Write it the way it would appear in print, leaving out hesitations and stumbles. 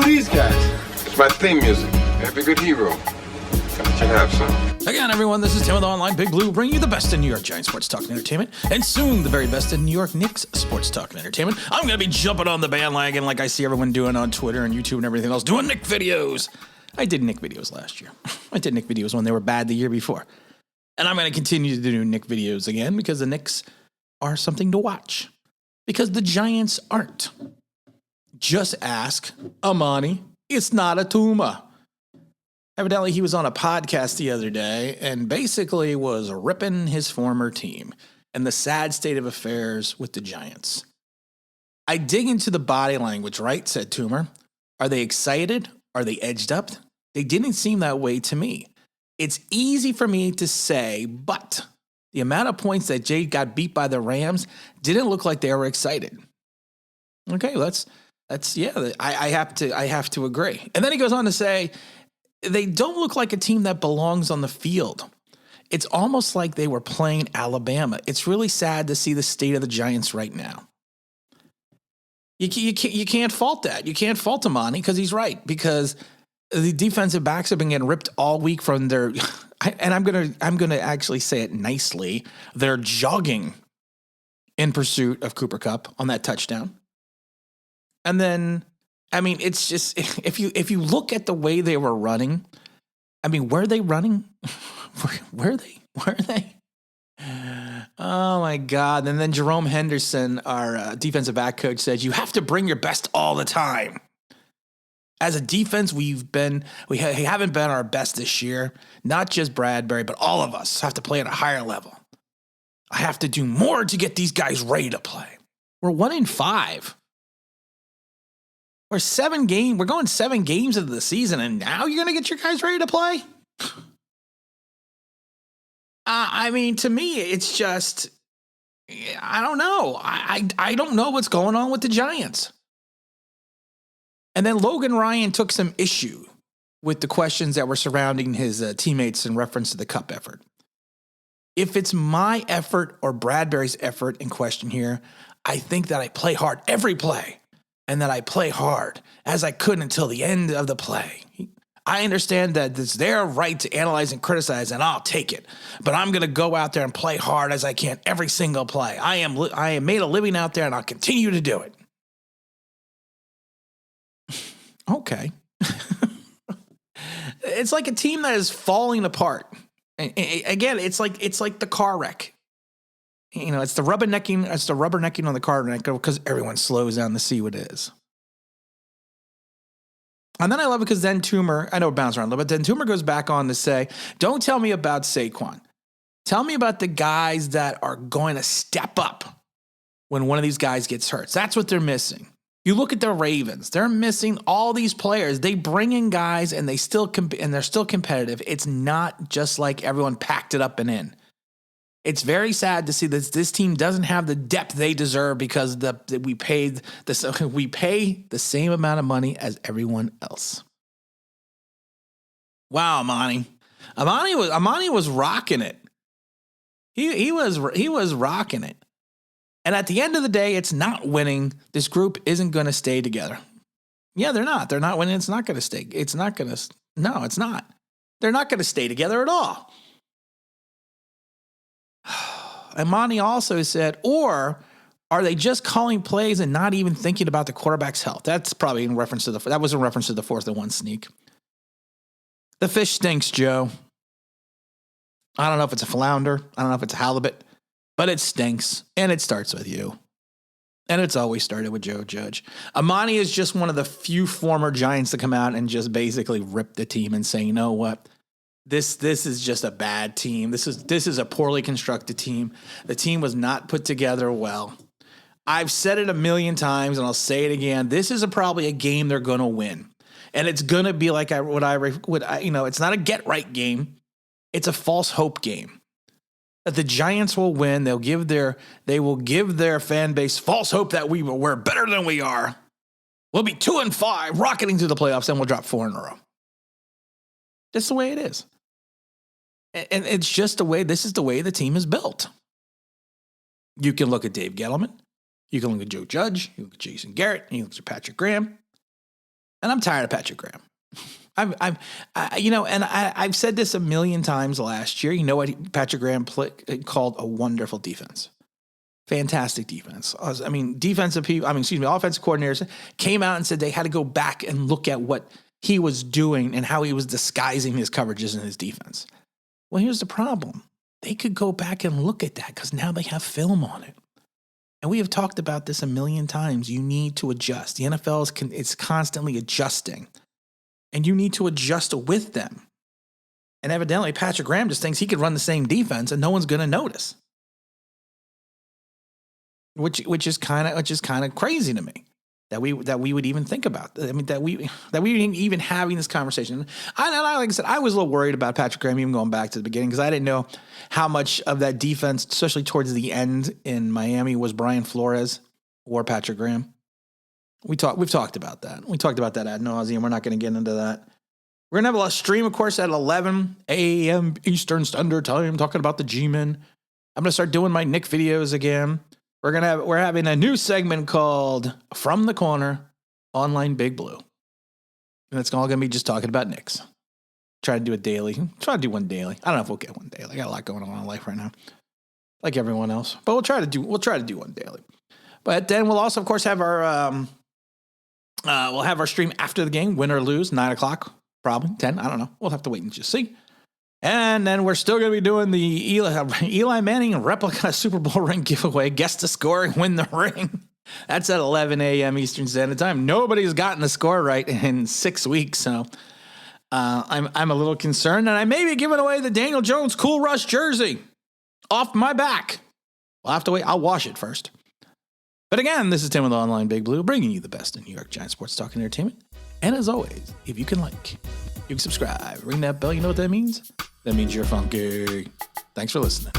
are these guys? It's my theme music. Every good hero. Got you have some. Again, everyone, this is Tim with the Online Big Blue, bringing you the best in New York Giants sports talk and entertainment, and soon the very best in New York Knicks sports talk and entertainment. I'm going to be jumping on the bandwagon like I see everyone doing on Twitter and YouTube and everything else, doing Knick videos. I did Knick videos last year. I did Knick videos when they were bad the year before. And I'm going to continue to do Knick videos again because the Knicks are something to watch. Because the Giants aren't. Just ask Amani. It's not a Toomer. Evidently, he was on a podcast the other day and basically was ripping his former team and the sad state of affairs with the Giants. I dig into the body language, right, said Toomer. Are they excited? Are they edged up? They didn't seem that way to me. It's easy for me to say, but the amount of points that Jay got beat by the Rams didn't look like they were excited. Okay, that's I have to agree. And then he goes on to say, they don't look like a team that belongs on the field. It's almost like they were playing Alabama. It's really sad to see the state of the Giants right now. You can't fault that. You can't fault Amani because he's right. Because the defensive backs have been getting ripped all week from their, and I'm gonna actually say it nicely. They're jogging in pursuit of Cooper Kupp on that touchdown. And then, I mean, it's just, if you look at the way they were running, I mean, were they running? Were they? Oh my God. And then Jerome Henderson, our defensive back coach, said, you have to bring your best all the time. As a defense, we haven't been our best this year. Not just Bradbury, but all of us have to play at a higher level. I have to do more to get these guys ready to play. We're 1-5. We're going 7 games into the season, and now you're going to get your guys ready to play? I mean, to me, it's just, I don't know. I don't know what's going on with the Giants. And then Logan Ryan took some issue with the questions that were surrounding his teammates in reference to the Cup effort. If it's my effort or Bradbury's effort in question here, I think that I play hard every play. And that I play hard as I could until the end of the play. I understand that it's their right to analyze and criticize, and I'll take it. But I'm going to go out there and play hard as I can every single play. I am made a living out there, and I'll continue to do it. Okay. It's like a team that is falling apart. And again, it's like the car wreck. You know, it's the rubbernecking on the car wreck because everyone slows down to see what it is. And then I love it because then Toomer, I know it bounced around a little bit, then Toomer goes back on to say, don't tell me about Saquon. Tell me about the guys that are going to step up when one of these guys gets hurt. That's what they're missing. You look at the Ravens, they're missing all these players. They bring in guys and they're still competitive. It's not just like everyone packed it up and in. It's very sad to see that this team doesn't have the depth they deserve because we pay the same amount of money as everyone else. Wow, Amani was rocking it. He was rocking it. And at the end of the day, it's not winning. This group isn't going to stay together. Yeah, they're not. They're not winning. It's not going to stay. No, it's not. They're not going to stay together at all. Amani also said, or are they just calling plays and not even thinking about the quarterback's health? That's probably in reference to the 4th-and-1 sneak. The fish stinks, Joe. I don't know if it's a flounder. I don't know if it's a halibut, but it stinks, and it starts with you. And it's always started with Joe Judge. Amani is just one of the few former Giants to come out and just basically rip the team and say, you know what? This is just a bad team. This is a poorly constructed team. The team was not put together well. I've said it a million times, and I'll say it again. This is probably a game they're going to win, and it's going to be like it's not a get right game. It's a false hope game. That the Giants will win. They will give their fan base false hope that we're better than we are. We'll be 2-5, rocketing to the playoffs, and we'll drop 4 in a row. That's the way it is. And it's just this is the way the team is built. You can look at Dave Gettleman. You can look at Joe Judge. You can look at Jason Garrett. You can look at Patrick Graham. And I'm tired of Patrick Graham. I've said this a million times last year. You know what Patrick Graham called a wonderful defense. Fantastic defense. Offensive coordinators came out and said they had to go back and look at what he was doing and how he was disguising his coverages in his defense. Well, here's the problem. They could go back and look at that because now they have film on it. And we have talked about this a million times. You need to adjust. The NFL is constantly adjusting. And you need to adjust with them. And evidently, Patrick Graham just thinks he could run the same defense and no one's going to notice. Which is kind of crazy to me that we would even think about. I mean, that we even having this conversation. Like I said, I was a little worried about Patrick Graham even going back to the beginning because I didn't know how much of that defense, especially towards the end in Miami, was Brian Flores or Patrick Graham. We've talked about that. We talked about that ad nauseum. We're not going to get into that. We're going to have a stream, of course, at 11 a.m. Eastern Standard Time, talking about the G-Men. I'm going to start doing my Nick videos again. We're having a new segment called From the Corner, Online Big Blue. And it's all going to be just talking about Knicks. Try to do it daily. Try to do one daily. I don't know if we'll get one daily. I got a lot going on in life right now, like everyone else. But we'll try to do one daily. But then we'll also, of course, have our stream after the game, win or lose, 9 o'clock, probably 10. I don't know. We'll have to wait and just see. And then we're still going to be doing the Eli Manning replica Super Bowl ring giveaway. Guess the score and win the ring. That's at 11 a.m. Eastern Standard Time. Nobody's gotten the score right in 6 weeks, so I'm a little concerned. And I may be giving away the Daniel Jones Cool Rush jersey off my back. We'll have to wait. I'll wash it first. But again, this is Tim with Online Big Blue, bringing you the best in New York Giants sports talk and entertainment. And as always, if you can like, you can subscribe, ring that bell. You know what that means? That means you're funky. Thanks for listening.